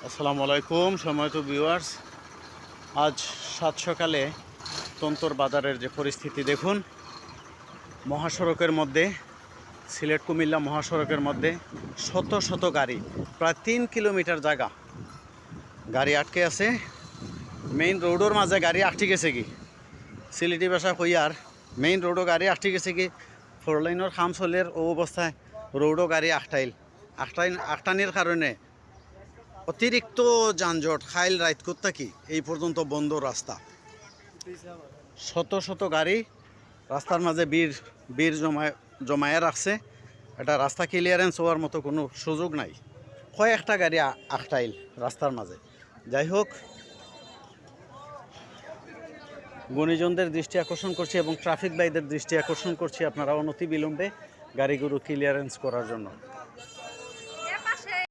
আসসালামু আলাইকুম সম্মানিত ভিউয়ার্স। আজ সাত সকালে তন্তর বাজারের যে পরিস্থিতি দেখুন। মহাসড়কের মধ্যে, সিলেট কুমিল্লা মহাসড়কের মধ্যে শত শত গাড়ি, প্রায় 3 কিলোমিটার জায়গা গাড়ি আটকে আছে। মেইন রোডের মাঝে গাড়ি আটকে গেছে কি, সিলেটি ভাষা কইয়ার মেইন রোডও গাড়ি আটকে গেছে কি। 4 লাইনের কাম চলের ও অবস্থায় রোডও গাড়ি আটটানির কারণে অতিরিক্ত যানজট খাইল রাইত করতে কি এই পর্যন্ত বন্ধ রাস্তা। শত শত গাড়ি রাস্তার মাঝে বীর জমায়ে রাখছে। এটা রাস্তা ক্লিয়ারেন্স হওয়ার মতো কোনো সুযোগ নাই। কয়েকটা গাড়ি আটটাইল রাস্তার মাঝে। যাই হোক, গুণীজনদের দৃষ্টি আকর্ষণ করছি এবং ট্রাফিক ভাইদের দৃষ্টি আকর্ষণ করছি, আপনারা অনতি বিলম্বে গাড়িগুলো ক্লিয়ারেন্স করার জন্য।